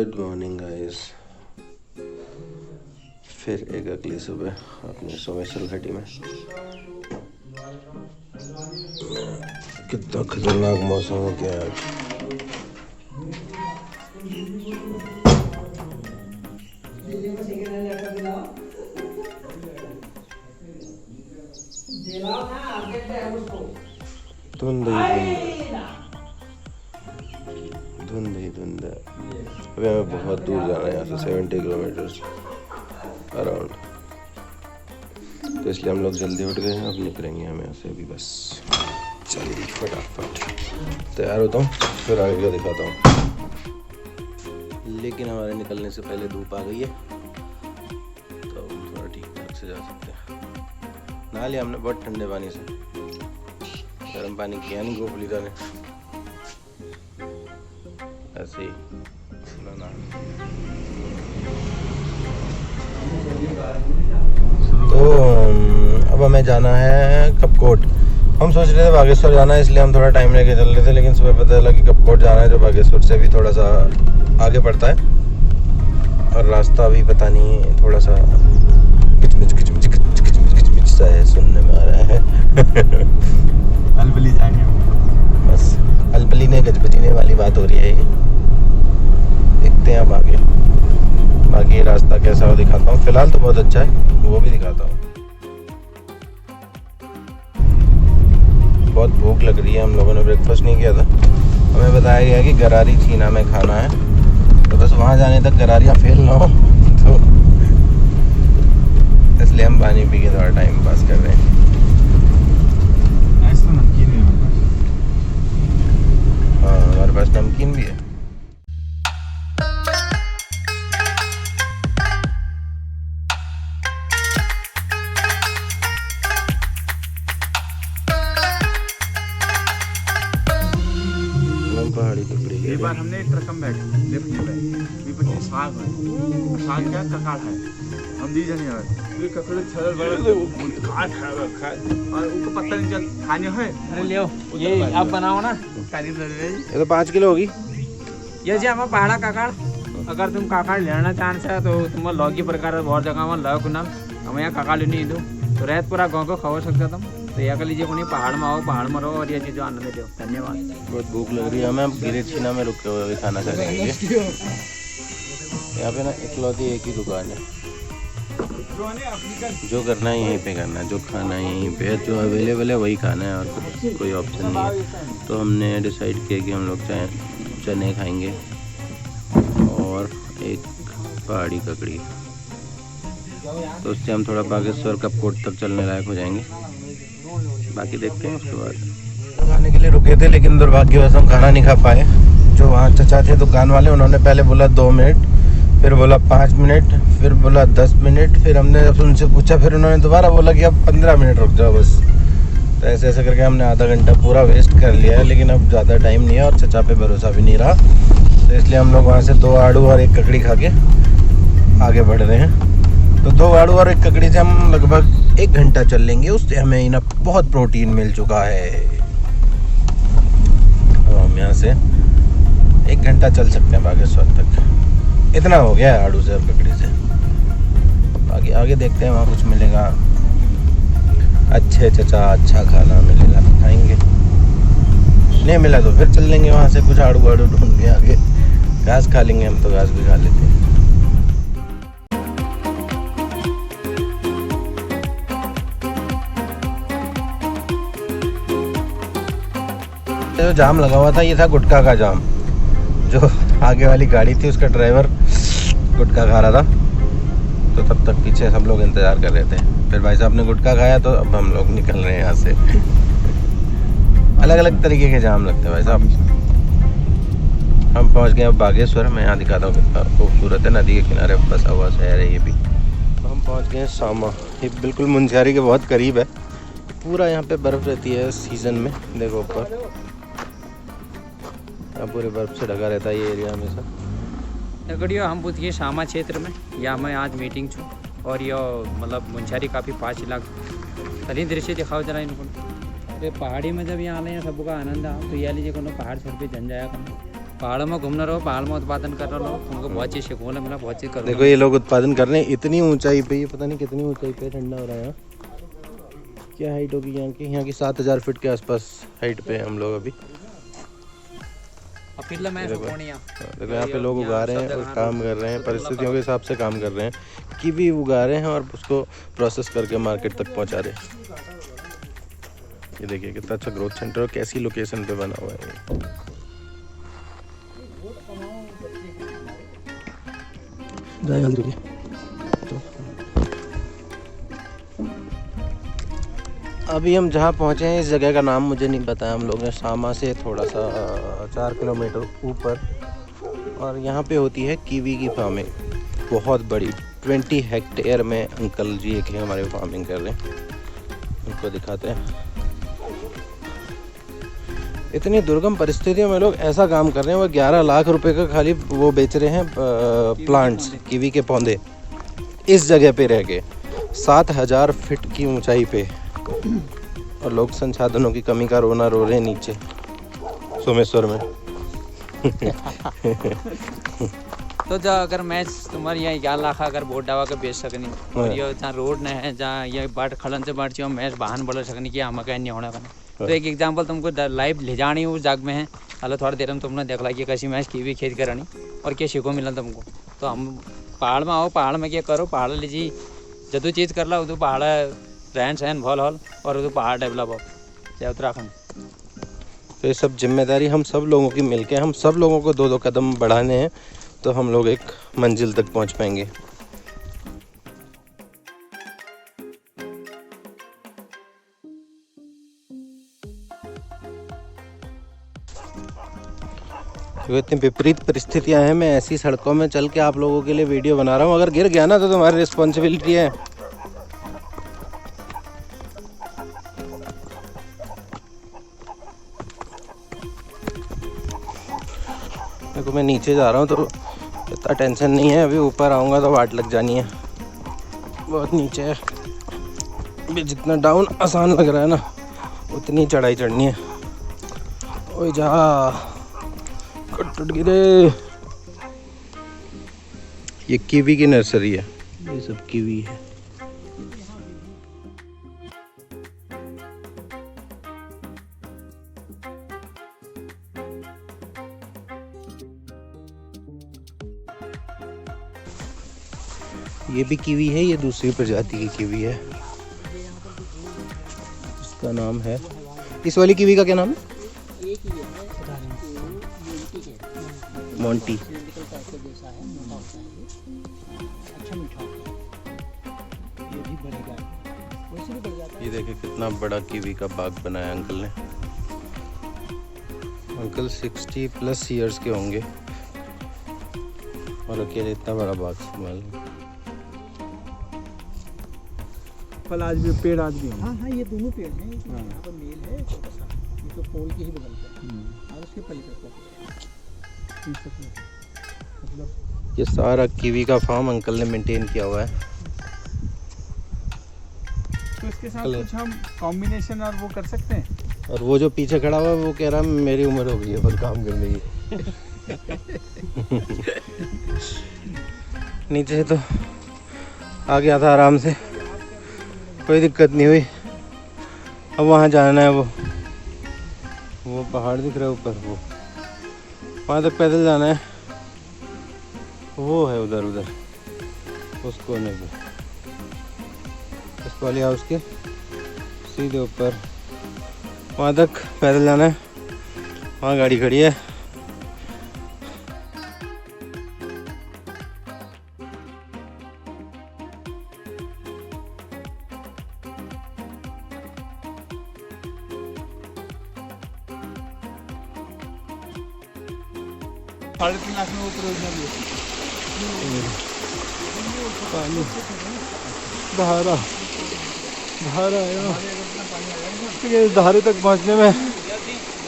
Good morning guys. फिर एक अगली सुबह अपने सोमेश्वर घाटी में। कितना खतरनाक मौसम हो गया आज। धुंध ही धुंध है। अभी हमें बहुत दूर जाना है यहाँ से 70 किलोमीटर्स अराउंड, तो इसलिए हम लोग जल्दी उठ गए हैं। अब निकलेंगे हम यहाँ से अभी बस। चलिए फटाफट तैयार होता हूँ, फिर आगे का दिखाता हूँ। लेकिन हमारे निकलने से पहले धूप आ गई है, तो हम थोड़ा ठीक ठाक से जा सकते हैं। नहा लिया हमने बहुत ठंडे पानी से, गर्म पानी किया नहीं गोपलीदा ने, ऐसे ही ना। तो अब हमें जाना है कपकोट। हम सोच रहे थे बागेश्वर जाना है, इसलिए हम थोड़ा टाइम लेके चल रहे थे, लेकिन सुबह पता चला कि कपकोट जाना है जो बागेश्वर से भी थोड़ा सा आगे पड़ता है, और रास्ता भी पता नहीं थोड़ा सा किचमिच सा है, सुनने में आ रहा है। अलबली जाएंगे बस, अलबली ने गजबजीने वाली बात हो रही है ये। देखते हैं अब आगे, बाकी रास्ता कैसा हो दिखाता हूँ। फिलहाल तो बहुत अच्छा है, वो भी दिखाता हूँ। बहुत भूख लग रही है, हम लोगों ने ब्रेकफास्ट नहीं किया था। हमें बताया गया कि गरारी छीना में खाना है, तो बस वहाँ जाने तक गरारियाँ फेल ना हो, तो इसलिए हम पानी पी के थोड़ा टाइम पास कर रहे हैं। हाँ, हमारे पास नमकीन भी है। पहाड़ी ककड़ी एक बार हमने एक ट्रक में बैठे लिफ्ट में बैठे, साग है, साग क्या ककाड़ है, हम दी जाने है ये ककड़ी छलल बड़े काट है और उनको पत्ता नहीं चल खाने है। अरे ले ये आप बनाओ ना, तारीफ कर रहे ये तो 5 किलो होगी ये जी। हम पहाड़ा काकाड़, अगर तुम काकाड़ लेना चाहते हो तो तुम लौकी प्रकार बहुत जगह में लौक नाम हम यहाँ काकाड़ नहीं दो तो रहत पूरा गाँव को खबर सकता तुम, तो यह कर लीजिए कोई पहाड़ में आओ, पहाड़ में रहो और ये चीज़ों आनंद लो। धन्यवाद। बहुत भूख लग रही है हमें, हम गिरे छीना में रुके हुए खाना खा लेंगे। यहाँ पे ना इकलौती एक ही दुकान है, जो करना है यहीं पे करना है, जो खाना है यहीं पे, जो अवेलेबल है वही खाना है, और कोई ऑप्शन नहीं है। तो हमने डिसाइड किया कि हम लोग चने खाएंगे और एक पहाड़ी ककड़ी, तो उससे हम थोड़ा बागेश्वर कपकोट तक चलने लायक हो जाएंगे। बाकी देखते हैं उसके बाद। खाने के लिए रुके थे, लेकिन दुर्भाग्यवश हम खाना नहीं खा पाए। जो वहाँ चचा थे दुकान वाले, उन्होंने पहले बोला 2 मिनट, फिर बोला 5 मिनट, फिर बोला 10 मिनट, फिर हमने उनसे पूछा, फिर उन्होंने दोबारा बोला कि अब 15 मिनट रुक जाओ बस। तो ऐसे ऐसे करके हमने आधा घंटा पूरा वेस्ट कर लिया है, लेकिन अब ज़्यादा टाइम नहीं है और चचा पे भरोसा भी नहीं रहा, तो इसलिए हम लोग वहाँ से 2 आड़ू और 1 ककड़ी खा के आगे बढ़ रहे हैं। तो 2 आड़ू और 1 ककड़ी से हम लगभग 1 घंटा चल लेंगे, उससे हमें इनफ बहुत प्रोटीन मिल चुका है। तो हम यहाँ से 1 घंटा चल सकते हैं बागेश्वर तक, इतना हो गया है आड़ू से और ककड़ी से। बाकी आगे देखते हैं, वहाँ कुछ मिलेगा अच्छे चचा अच्छा खाना मिलेगा तो खाएंगे, नहीं मिला तो फिर चल लेंगे वहाँ से कुछ आड़ू ढूंढ के आगे। घास खा लेंगे हम, तो घास भी खा लेते हैं। जो जाम लगा हुआ था ये था गुटखा का जाम। जो आगे वाली गाड़ी थी उसका ड्राइवर गुटखा खा रहा था, तो तब तक पीछे सब लोग इंतज़ार कर रहे थे। फिर भाई साहब ने गुटखा खाया, तो अब हम लोग निकल रहे हैं यहाँ से। अलग अलग तरीके के जाम लगते हैं भाई साहब। हम पहुँच गए अब बागेश्वर। मैं यहाँ दिखाता हूँ कितना खूबसूरत है, नदी के किनारे बसा हुआ शहर है ये भी। हम पहुँच गए सामा, ये बिल्कुल मुंशियारी के बहुत करीब है। पूरा यहाँ पे बर्फ़ रहती है सीज़न में, देखो ऊपर पूरे बर्फ़ से ढका रहता है ये एरिया हमेशा। नगड़ियों हम पूछ गए सामा क्षेत्र में, या मैं आज मीटिंग छूँ और यो मतलब मुंशियारी काफ़ी 5 लाख तली दृश्य दिखाओ जरा इनको। अरे पहाड़ी में जब यहाँ आए हैं सबका आनंद आओ, तो यह लीजिए कोनो पहाड़ छोड़ के जन जाया करना। पहाड़ों में घूमना रहो, पहाड़ में उत्पादन कर रहे हो, तुमको बहुत चीज़ सीखने मिला, बहुत चीज़ करो। देखो ये लोग उत्पादन कर रहे हैं इतनी ऊंचाई पे, ये पता नहीं कितनी ऊंचाई पे ठंडा हो रहा है यहाँ। क्या हाइट होगी यहाँ की 7000 फीट के आसपास हाइट पे हैं हम लोग अभी। देखो यहाँ पे लोग उगा रहे हैं और काम कर रहे हैं, परिस्थितियों के हिसाब से काम कर रहे हैं। कीवी उगा रहे हैं और उसको प्रोसेस करके मार्केट तक पहुँचा रहे हैं। ये देखिए कितना अच्छा ग्रोथ सेंटर और कैसी लोकेशन पे बना हुआ है। तो अभी हम जहाँ पहुँचे हैं इस जगह का नाम मुझे नहीं पता है। हम लोग हैं शामा से थोड़ा सा 4 किलोमीटर ऊपर, और यहाँ पे होती है कीवी की फार्मिंग बहुत बड़ी। 20 हेक्टेयर में अंकल जी एक है हमारे फार्मिंग कर रहे हैं, उनको दिखाते हैं। इतनी दुर्गम परिस्थितियों में लोग ऐसा काम कर रहे हैं। वो 11 लाख रुपए का खाली वो बेच रहे हैं प्लांट्स, कीवी के पौधे, इस जगह पे रह के 7000 फीट की ऊंचाई पे। और लोग संसाधनों की कमी का रोना रो रहे हैं नीचे सोमेश्वर में। तो जो अगर मैं तुम्हारे यहाँ 11 लाख अगर बोट डावा के बेच सकनी, और ये जहाँ रोड न है, जहाँ ये बाट खलन से बाट मैं वाहन बोल सकनी कि हम कहीं नहीं होना करना। तो एक एग्जांपल तुमको लाइव ले जानी उस जग में है। हाल थोड़ा देर में तुमने देख ला कि कैसी मैच की भी खेत करानी और क्या सीखो मिला तुमको। तो हम पहाड़ में आओ, पहाड़ में क्या करो, पहाड़ लीजिए जदू चीज़ कर ला उदू पहाड़ रहन सहन भल हल और उदू पहाड़ डेवलप हो चाहे उत्तराखंड। तो ये सब जिम्मेदारी हम सब लोगों की मिलके, हम सब लोगों को 2-2 कदम बढ़ाने हैं तो हम लोग एक मंजिल तक पहुंच पाएंगे। तो इतनी विपरीत परिस्थितियां हैं, मैं ऐसी सड़कों में चल के आप लोगों के लिए वीडियो बना रहा हूँ। अगर गिर गया ना तो तुम्हारी रिस्पॉन्सिबिलिटी है। देखो मैं नीचे जा रहा हूँ तो इतना टेंशन नहीं है, अभी ऊपर आऊँगा तो वाट लग जानी है। बहुत नीचे है अभी, जितना डाउन आसान लग रहा है ना उतनी चढ़ाई चढ़नी है। ओए जा टूट गिरे। ये कीवी की नर्सरी है, ये सब कीवी है। ये भी कीवी है, ये दूसरी प्रजाति की कीवी है, इसका नाम है, इस वाली कीवी का क्या नाम है? मोंटी। ये देखिए कितना बड़ा कीवी का बाग बनाया अंकल ने। अंकल 60+ ईयर्स के होंगे और अकेले इतना बड़ा बाग संभाल। फल आज भी, पेड़ आज भी हैं। हाँ, ये दोनों पेड़ हैं। यहाँ पर मेल है छोटा सा, ये तो पोल के ही बगल पे और उसके पलीकड़ मतलब ये सारा कीवी का फार्म अंकल ने मेंटेन किया हुआ है। तो इसके साथ कुछ हम कॉम्बिनेशन और वो कर सकते हैं। और वो जो पीछे खड़ा हुआ है वो कह रहा है मेरी उम्र हो गई है पर काम करने की। नीचे से तो आ गया था आराम से, कोई दिक्कत नहीं हुई। अब वहाँ जाना है, वो पहाड़ दिख रहा है ऊपर, वो वहाँ तक पैदल जाना है। वो है उधर उस कोने पे, इस वाली हाउस के सीधे ऊपर, वहाँ तक पैदल जाना है। वहाँ गाड़ी खड़ी है। साढ़े 3 लाख में वो परियोजना भी है। पानी धारा इस धारे तक पहुंचने में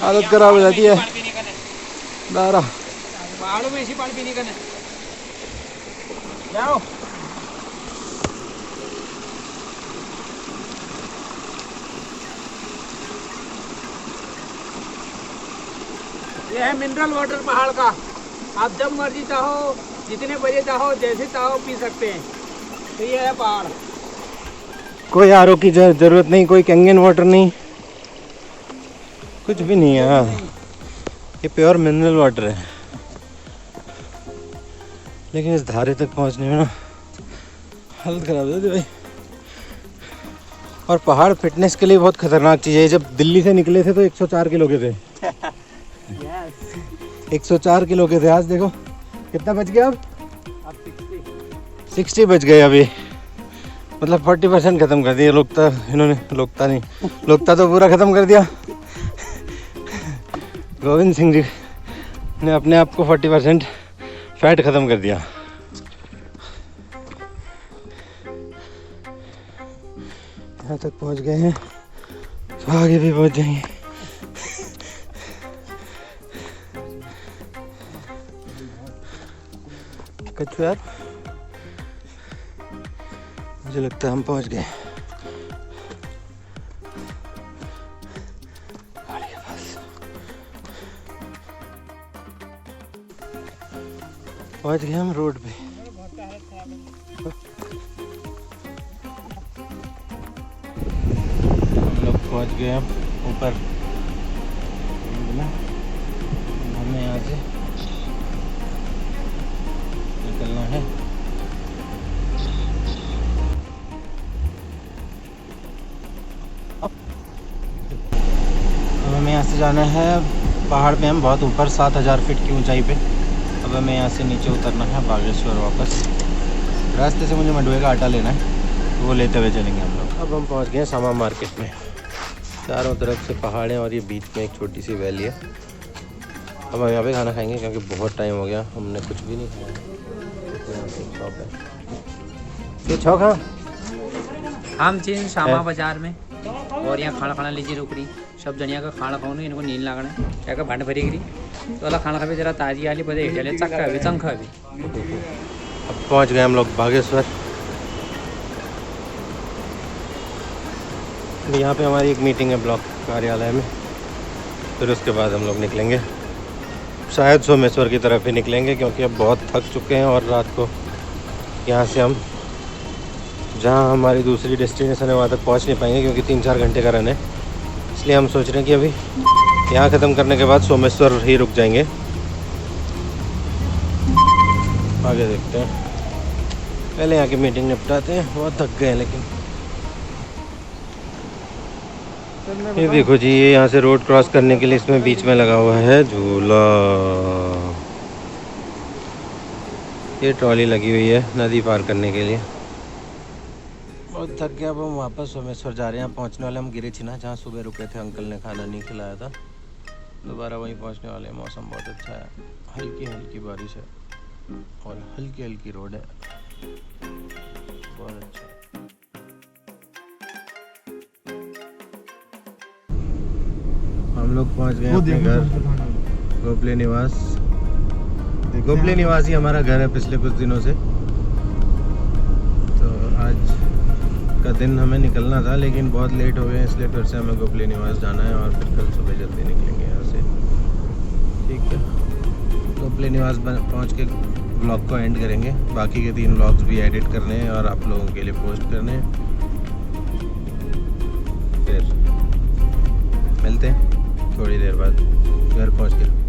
हालत खराब हो जाती है। धारा पहाड़ों में ऐसी पानी पीने का नहीं। जाओ ये है मिनरल वाटर पहाड़ का। आप जब मर्जी चाहो, जितने बजे चाहो, जैसे चाहो पी सकते हैं। तो ये है पहाड़। कोई आरओ की जरूरत नहीं, कोई कैंगन वाटर नहीं, कुछ भी नहीं है। हाँ, ये प्योर मिनरल वाटर है। लेकिन इस धारे तक पहुंचने में ना हालत खराब हो जाती भाई। और पहाड़ फिटनेस के लिए बहुत खतरनाक चीज़ है। जब दिल्ली से निकले थे तो 104 किलो के थे। 104 किलो के थे। आज देखो कितना बच गया। अब 60 बच गए अभी। मतलब 40% ख़त्म कर दिया। लोकता इन्होंने, लोकता तो पूरा ख़त्म कर दिया। गोविंद सिंह जी ने अपने आप को 40% फैट ख़त्म कर दिया। यहाँ तक पहुँच गए हैं तो आगे भी पहुँच जाएंगे। कच्छू यार, मुझे लगता है हम पहुँच गए गाड़ी के पास। पहुँच गए हम रोड पे। पहुंच गए हम ऊपर। हमें यहाँ से निकलना है। अब हमें यहाँ से जाना है पहाड़ पे। हम बहुत ऊपर 7000 फीट की ऊंचाई पे। अब हमें यहाँ से नीचे उतरना है बागेश्वर वापस। रास्ते से मुझे मंडुए का आटा लेना है, तो वो लेते हुए चलेंगे हम लोग। अब हम पहुँच गए सामा मार्केट में। चारों तरफ से पहाड़ हैं और ये बीच में एक छोटी सी वैली है। अब हम यहाँ पे खाना खाएंगे क्योंकि बहुत टाइम हो गया, हमने कुछ भी नहीं खाया। तो यहाँ पे शॉप है। ये छौ खा हम चीन शामा बाजार में और यहाँ खाना खाना लीजिए रोकड़ी सब जनिया का खाना खाओ इनको नींद लागना क्या का भांड भरी गिरी तो वाला खाना खावे जरा ताजी आली बदे हेटले चक्का भी चंखा भी। अब पहुँच गए हम लोग बागेश्वर। यहाँ पे हमारी एक मीटिंग है ब्लॉक कार्यालय में। फिर उसके बाद हम लोग निकलेंगे, शायद सोमेश्वर की तरफ ही निकलेंगे क्योंकि अब बहुत थक चुके हैं। और रात को यहाँ से हम जहाँ हमारी दूसरी डेस्टिनेशन है वहाँ तक पहुँच नहीं पाएंगे क्योंकि 3-4 घंटे का रन है। इसलिए हम सोच रहे हैं कि अभी यहाँ ख़त्म करने के बाद सोमेश्वर ही रुक जाएंगे। आगे देखते हैं, पहले यहाँ की मीटिंग निपटाते हैं। बहुत थक गए हैं लेकिन। ये देखो जी, ये यहाँ से रोड क्रॉस करने के लिए इसमें बीच में लगा हुआ है झूला। ये ट्रॉली लगी हुई है नदी पार करने के लिए। बहुत थक गया। अब हम वापस सोमेश्वर जा रहे हैं। पहुँचने वाले हम गिरे छिना जहाँ सुबह रुके थे, अंकल ने खाना नहीं खिलाया था। दोबारा वहीं पहुँचने वाले। मौसम बहुत अच्छा है, हल्की हल्की बारिश है और हल्की हल्की रोड है। बहुत अच्छा। हम लोग पहुंच गए अपने घर गोपले निवास। गोपले निवास ही हमारा घर है पिछले कुछ दिनों से। तो आज का दिन हमें निकलना था लेकिन बहुत लेट हो गए, इसलिए फिर से हमें गोपले निवास जाना है और फिर कल सुबह जल्दी निकलेंगे यहाँ से। ठीक है, गोपले निवास पहुँच के ब्लॉग को एंड करेंगे। बाकी के 3 ब्लॉग्स भी एडिट करने हैं और आप लोगों के लिए पोस्ट करने हैं। फिर मिलते हैं थोड़ी देर बाद घर पहुंच के।